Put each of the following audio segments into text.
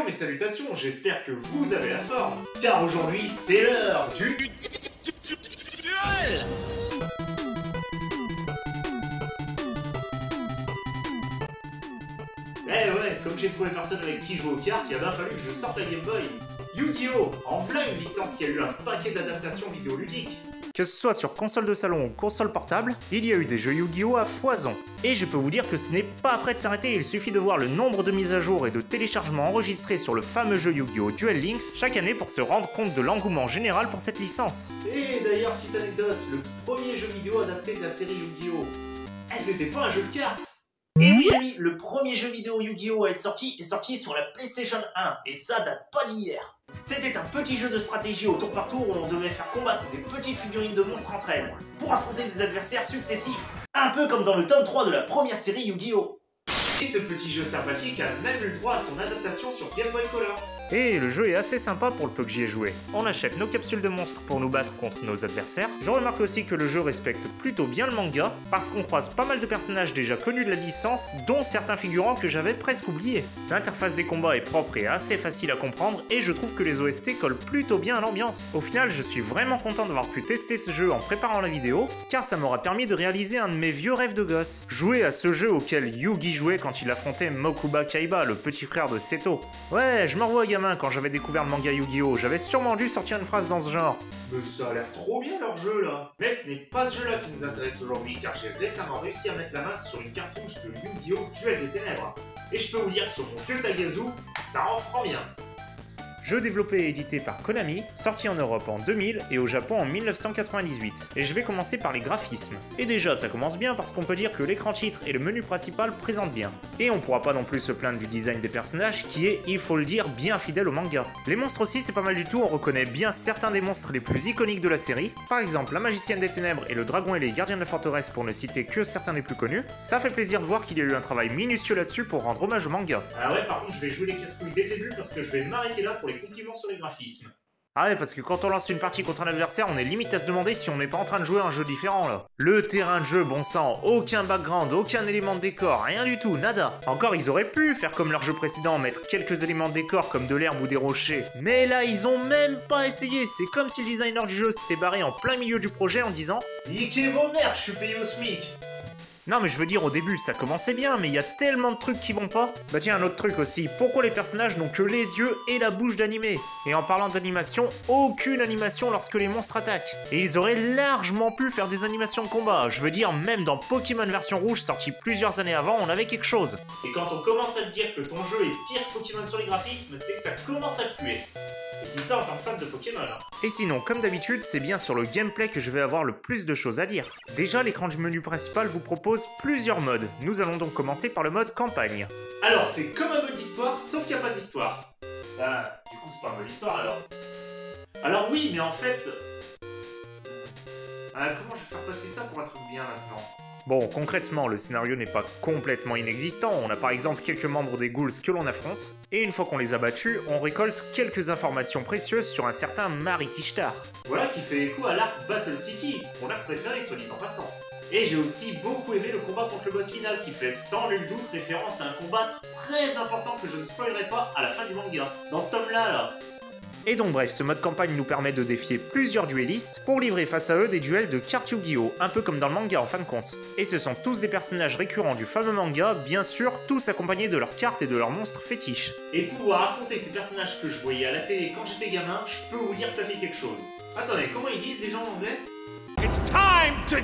mes salutations, j'espère que vous avez la forme, car aujourd'hui c'est l'heure du duel. Eh ouais, comme j'ai trouvé personne avec qui jouer aux cartes, il a bien fallu que je sorte la Game Boy. Yu-Gi-Oh! En v'là une licence qui a eu un paquet d'adaptations vidéoludiques. Que ce soit sur console de salon ou console portable, il y a eu des jeux Yu-Gi-Oh! À foison. Et je peux vous dire que ce n'est pas prêt de s'arrêter, il suffit de voir le nombre de mises à jour et de téléchargements enregistrés sur le fameux jeu Yu-Gi-Oh! Duel Links chaque année pour se rendre compte de l'engouement général pour cette licence. Et d'ailleurs, petite anecdote, le premier jeu vidéo adapté de la série Yu-Gi-Oh! C'était pas un jeu de cartes. Et oui, amis, le premier jeu vidéo Yu-Gi-Oh! À être sorti est sorti sur la PlayStation 1, et ça date pas d'hier. C'était un petit jeu de stratégie au tour par tour où on devait faire combattre des petites figurines de monstres entre elles, pour affronter des adversaires successifs, un peu comme dans le tome 3 de la première série Yu-Gi-Oh! Et ce petit jeu sympathique a même eu droit à son adaptation sur Game Boy Color. Et le jeu est assez sympa pour le peu que j'y ai joué. On achète nos capsules de monstres pour nous battre contre nos adversaires. Je remarque aussi que le jeu respecte plutôt bien le manga, parce qu'on croise pas mal de personnages déjà connus de la licence, dont certains figurants que j'avais presque oubliés. L'interface des combats est propre et assez facile à comprendre, et je trouve que les OST collent plutôt bien à l'ambiance. Au final, je suis vraiment content d'avoir pu tester ce jeu en préparant la vidéo, car ça m'aura permis de réaliser un de mes vieux rêves de gosse. Jouer à ce jeu auquel Yugi jouait quand il affrontait Mokuba Kaiba, le petit frère de Seto. Ouais, je me revois gamin quand j'avais découvert le manga Yu-Gi-Oh! J'avais sûrement dû sortir une phrase dans ce genre. Mais ça a l'air trop bien leur jeu là. Mais ce n'est pas ce jeu là qui nous intéresse aujourd'hui, car j'ai récemment réussi à mettre la main sur une cartouche de Yu-Gi-Oh! Duel des Ténèbres. Et je peux vous dire que sur mon vieux Tagazu, ça en prend bien. Jeu développé et édité par Konami, sorti en Europe en 2000 et au Japon en 1998. Et je vais commencer par les graphismes. Et déjà, ça commence bien parce qu'on peut dire que l'écran titre et le menu principal présentent bien. Et on pourra pas non plus se plaindre du design des personnages qui est, il faut le dire, bien fidèle au manga. Les monstres aussi, c'est pas mal du tout, on reconnaît bien certains des monstres les plus iconiques de la série. Par exemple, la magicienne des ténèbres et le dragon et les gardiens de la forteresse pour ne citer que certains des plus connus. Ça fait plaisir de voir qu'il y a eu un travail minutieux là-dessus pour rendre hommage au manga. Ah ouais, par contre, je vais jouer les casse-couilles dès le début parce que je vais m'arrêter là pour les compliments sur les graphismes. Ah ouais, parce que quand on lance une partie contre un adversaire, on est limite à se demander si on n'est pas en train de jouer à un jeu différent là. Le terrain de jeu, bon sang, aucun background, aucun élément de décor, rien du tout, nada. Encore, ils auraient pu faire comme leur jeu précédent, mettre quelques éléments de décor comme de l'herbe ou des rochers. Mais là, ils ont même pas essayé, c'est comme si le designer du jeu s'était barré en plein milieu du projet en disant « Niquez vos mères, je suis payé au SMIC !» Non mais je veux dire, au début ça commençait bien, mais il y a tellement de trucs qui vont pas. Bah tiens, un autre truc aussi, pourquoi les personnages n'ont que les yeux et la bouche d'animé? Et en parlant d'animation, aucune animation lorsque les monstres attaquent. Et ils auraient largement pu faire des animations de combat, je veux dire, même dans Pokémon version rouge sorti plusieurs années avant, on avait quelque chose. Et quand on commence à te dire que ton jeu est pire que Pokémon sur les graphismes, c'est que ça commence à puer. Je dis ça en tant que fan de Pokémon. Hein. Et sinon, comme d'habitude, c'est bien sur le gameplay que je vais avoir le plus de choses à dire. Déjà, l'écran du menu principal vous propose plusieurs modes. Nous allons donc commencer par le mode campagne. Alors, c'est comme un mode histoire, sauf qu'il n'y a pas d'histoire. Bah, du coup, c'est pas un mode histoire alors. Alors oui, mais en fait... comment je vais faire passer ça pour un truc bien maintenant? Bon, concrètement, le scénario n'est pas complètement inexistant, on a par exemple quelques membres des ghouls que l'on affronte, et une fois qu'on les a battus, on récolte quelques informations précieuses sur un certain Marikishtar. Voilà qui fait écho à l'arc Battle City, mon arc préféré soit dit en passant. Et j'ai aussi beaucoup aimé le combat contre le boss final, qui fait sans nul doute référence à un combat très important que je ne spoilerai pas à la fin du manga. Dans ce tome-là, là. Et donc bref, ce mode campagne nous permet de défier plusieurs duellistes pour livrer face à eux des duels de cartes Yu-Gi-Oh! Un peu comme dans le manga en fin de compte. Et ce sont tous des personnages récurrents du fameux manga, bien sûr, tous accompagnés de leurs cartes et de leurs monstres fétiches. Et pouvoir affronter ces personnages que je voyais à la télé quand j'étais gamin, je peux vous dire que ça fait quelque chose. Attendez, comment ils disent déjà en anglais? It's time to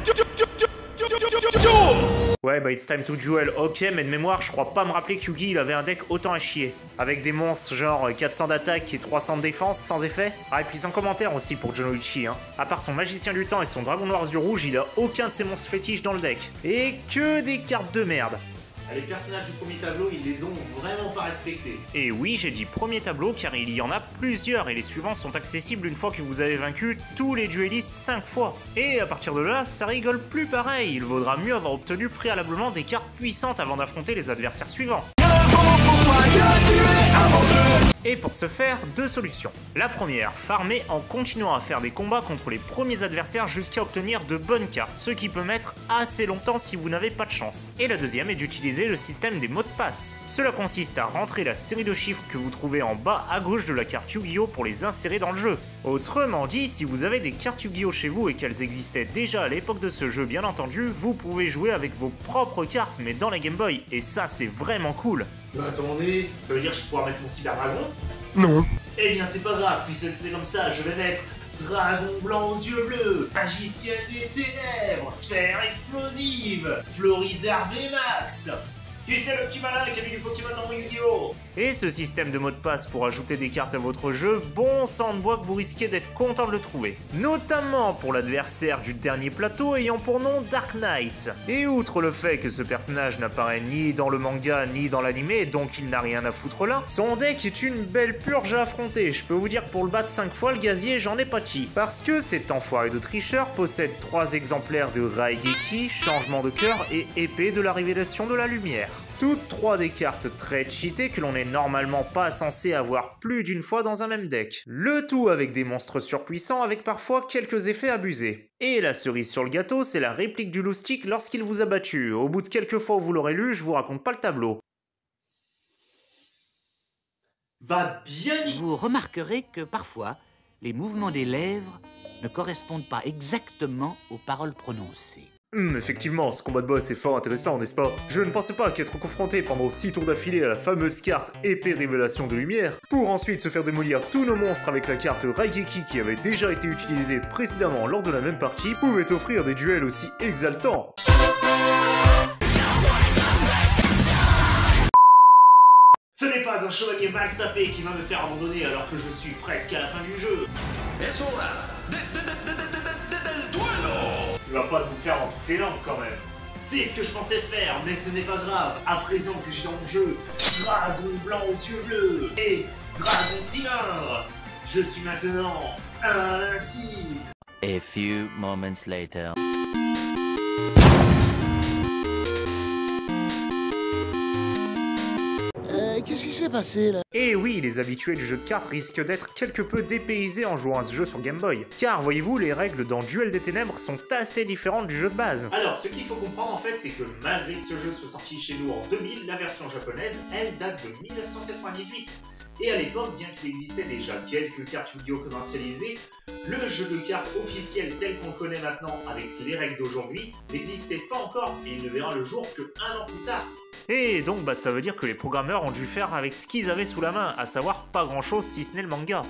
Ouais, bah it's time to duel, ok, mais de mémoire, je crois pas me rappeler que Yugi il avait un deck autant à chier. Avec des monstres genre 400 d'attaque et 300 de défense, sans effet. Ah, et puis sans commentaire aussi pour Jonoichi, hein. À part son magicien du temps et son dragon noir du rouge, il a aucun de ses monstres fétiches dans le deck. Et que des cartes de merde. Les personnages du premier tableau, ils les ont vraiment pas respectés. Et oui, j'ai dit premier tableau car il y en a plusieurs et les suivants sont accessibles une fois que vous avez vaincu tous les duellistes 5 fois. Et à partir de là, ça rigole plus pareil, il vaudra mieux avoir obtenu préalablement des cartes puissantes avant d'affronter les adversaires suivants. toi que tu es un bon jeu. Et pour ce faire, deux solutions. La première, farmer en continuant à faire des combats contre les premiers adversaires jusqu'à obtenir de bonnes cartes, ce qui peut mettre assez longtemps si vous n'avez pas de chance. Et la deuxième est d'utiliser le système des mots de passe. Cela consiste à rentrer la série de chiffres que vous trouvez en bas à gauche de la carte Yu-Gi-Oh pour les insérer dans le jeu. Autrement dit, si vous avez des cartes Yu-Gi-Oh chez vous et qu'elles existaient déjà à l'époque de ce jeu bien entendu, vous pouvez jouer avec vos propres cartes mais dans la Game Boy, et ça c'est vraiment cool. Bah attendez, ça veut dire que je vais pouvoir mettre mon Cyber Dragon? Non. Eh bien c'est pas grave, puisque c'est comme ça, je vais mettre Dragon blanc aux yeux bleus, Magicienne des ténèbres, Sphère explosive, Florizarve Max. Qui c'est le petit malin qui a mis du Pokémon dans mon Yu-Gi-Oh? Et ce système de mot de passe pour ajouter des cartes à votre jeu, bon sang de bois que vous risquez d'être content de le trouver. Notamment pour l'adversaire du dernier plateau ayant pour nom Dark Knight. Et outre le fait que ce personnage n'apparaît ni dans le manga ni dans l'anime, donc il n'a rien à foutre là, son deck est une belle purge à affronter. Je peux vous dire que pour le battre 5 fois, le gazier, j'en ai pas chi. Parce que cet enfoiré de tricheur possède 3 exemplaires de Raigeki, changement de cœur et épée de la révélation de la lumière. Toutes 3 des cartes très cheatées que l'on n'est normalement pas censé avoir plus d'une fois dans un même deck. Le tout avec des monstres surpuissants avec parfois quelques effets abusés. Et la cerise sur le gâteau, c'est la réplique du Loustic lorsqu'il vous a battu. Au bout de quelques fois où vous l'aurez lu, je vous raconte pas le tableau. Va bien y... Vous remarquerez que parfois, les mouvements des lèvres ne correspondent pas exactement aux paroles prononcées. Effectivement, ce combat de boss est fort intéressant, n'est-ce pas? Je ne pensais pas qu'être confronté pendant 6 tours d'affilée à la fameuse carte Épée Révélation de Lumière, pour ensuite se faire démolir tous nos monstres avec la carte Raigeki qui avait déjà été utilisée précédemment lors de la même partie, pouvait offrir des duels aussi exaltants. Ce n'est pas un chevalier mal sapé qui va me faire abandonner alors que je suis presque à la fin du jeu. Tu vas pas nous faire en toutes les langues quand même. C'est ce que je pensais faire, mais ce n'est pas grave. À présent que j'ai dans mon jeu Dragon blanc aux yeux bleus et Dragon cylindre, je suis maintenant invincible. A few moments later. Qu'est-ce qui s'est passé là? Et oui, les habitués du jeu de cartes risquent d'être quelque peu dépaysés en jouant à ce jeu sur Game Boy. Car voyez-vous, les règles dans Duel des Ténèbres sont assez différentes du jeu de base. Alors, ce qu'il faut comprendre en fait, c'est que malgré que ce jeu soit sorti chez nous en 2000, la version japonaise, elle date de 1998. Et à l'époque, bien qu'il existait déjà quelques cartes Yu-Gi-Oh commercialisées, le jeu de cartes officiel tel qu'on le connaît maintenant avec les règles d'aujourd'hui n'existait pas encore et il ne verra le jour que 1 an plus tard. Et donc ça veut dire que les programmeurs ont dû faire avec ce qu'ils avaient sous la main, à savoir pas grand chose si ce n'est le manga.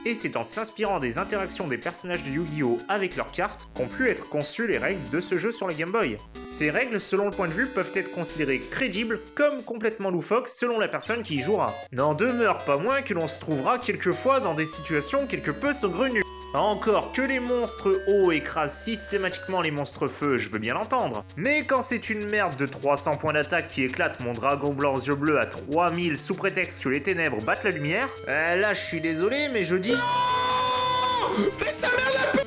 Et c'est en s'inspirant des interactions des personnages de Yu-Gi-Oh avec leurs cartes qu'ont pu être conçues les règles de ce jeu sur la Game Boy. Ces règles, selon le point de vue, peuvent être considérées crédibles comme complètement loufoques selon la personne qui y jouera. N'en demeure pas moins que l'on se trouvera quelquefois dans des situations quelque peu saugrenues. Encore que les monstres eau écrasent systématiquement les monstres feu, je veux bien l'entendre. Mais quand c'est une merde de 300 points d'attaque qui éclate mon dragon blanc aux yeux bleus à 3000 sous prétexte que les ténèbres battent la lumière, là je suis désolé mais je dis...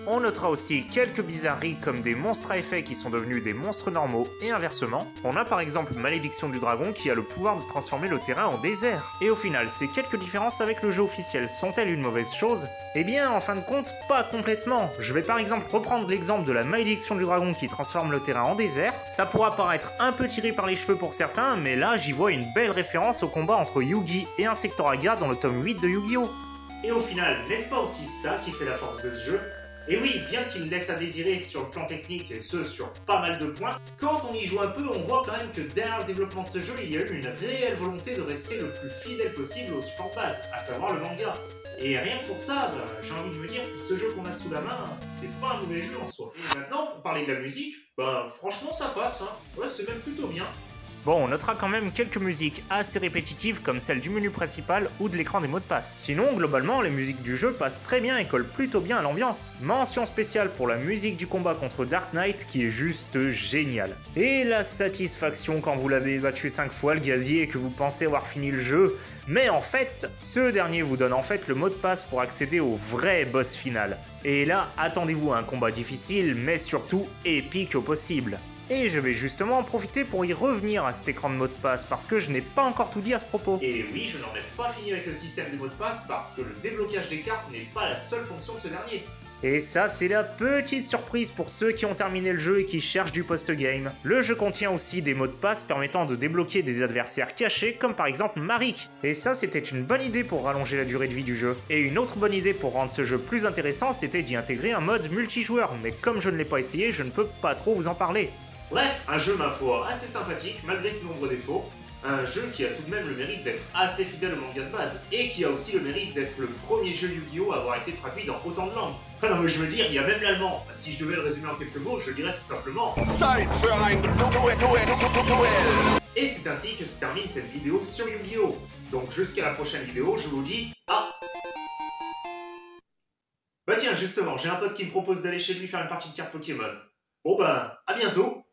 On notera aussi quelques bizarreries comme des monstres à effet qui sont devenus des monstres normaux et inversement. On a par exemple Malédiction du Dragon qui a le pouvoir de transformer le terrain en désert. Et au final, ces quelques différences avec le jeu officiel sont-elles une mauvaise chose? Eh bien, en fin de compte, pas complètement. Je vais par exemple reprendre l'exemple de la Malédiction du Dragon qui transforme le terrain en désert. Ça pourra paraître un peu tiré par les cheveux pour certains, mais là j'y vois une belle référence au combat entre Yugi et Insectoraga dans le tome 8 de Yu-Gi-Oh! Et au final, n'est-ce pas aussi ça qui fait la force de ce jeu? Et oui, bien qu'il laisse à désirer sur le plan technique, et ce sur pas mal de points, quand on y joue un peu, on voit quand même que derrière le développement de ce jeu, il y a eu une réelle volonté de rester le plus fidèle possible au support base, à savoir le manga. Et rien que pour ça, j'ai envie de me dire que ce jeu qu'on a sous la main, c'est pas un mauvais jeu en soi. Et maintenant, pour parler de la musique, franchement ça passe, hein. Ouais, c'est même plutôt bien. Bon, on notera quand même quelques musiques assez répétitives comme celle du menu principal ou de l'écran des mots de passe. Sinon, globalement, les musiques du jeu passent très bien et collent plutôt bien à l'ambiance. Mention spéciale pour la musique du combat contre Dark Knight qui est juste géniale. Et la satisfaction quand vous l'avez battu 5 fois le gazier et que vous pensez avoir fini le jeu, mais en fait, ce dernier vous donne en fait le mot de passe pour accéder au vrai boss final. Et là, attendez-vous à un combat difficile, mais surtout épique au possible. Et je vais justement en profiter pour y revenir à cet écran de mot de passe, parce que je n'ai pas encore tout dit à ce propos. Et oui, je n'en ai pas fini avec le système des mots de passe parce que le déblocage des cartes n'est pas la seule fonction de ce dernier. Et ça, c'est la petite surprise pour ceux qui ont terminé le jeu et qui cherchent du post-game. Le jeu contient aussi des mots de passe permettant de débloquer des adversaires cachés, comme par exemple Marik. Et ça, c'était une bonne idée pour rallonger la durée de vie du jeu. Et une autre bonne idée pour rendre ce jeu plus intéressant, c'était d'y intégrer un mode multijoueur. Mais comme je ne l'ai pas essayé, je ne peux pas trop vous en parler. Bref, un jeu ma foi assez sympathique malgré ses nombreux défauts. Un jeu qui a tout de même le mérite d'être assez fidèle au manga de base, et qui a aussi le mérite d'être le premier jeu Yu-Gi-Oh à avoir été traduit dans autant de langues. Ah non mais je veux dire, il y a même l'allemand. Si je devais le résumer en quelques mots, je dirais tout simplement... Et c'est ainsi que se termine cette vidéo sur Yu-Gi-Oh! Donc jusqu'à la prochaine vidéo, je vous dis... Ah! Bah tiens, justement, j'ai un pote qui me propose d'aller chez lui faire une partie de cartes Pokémon. Bon bah, à bientôt!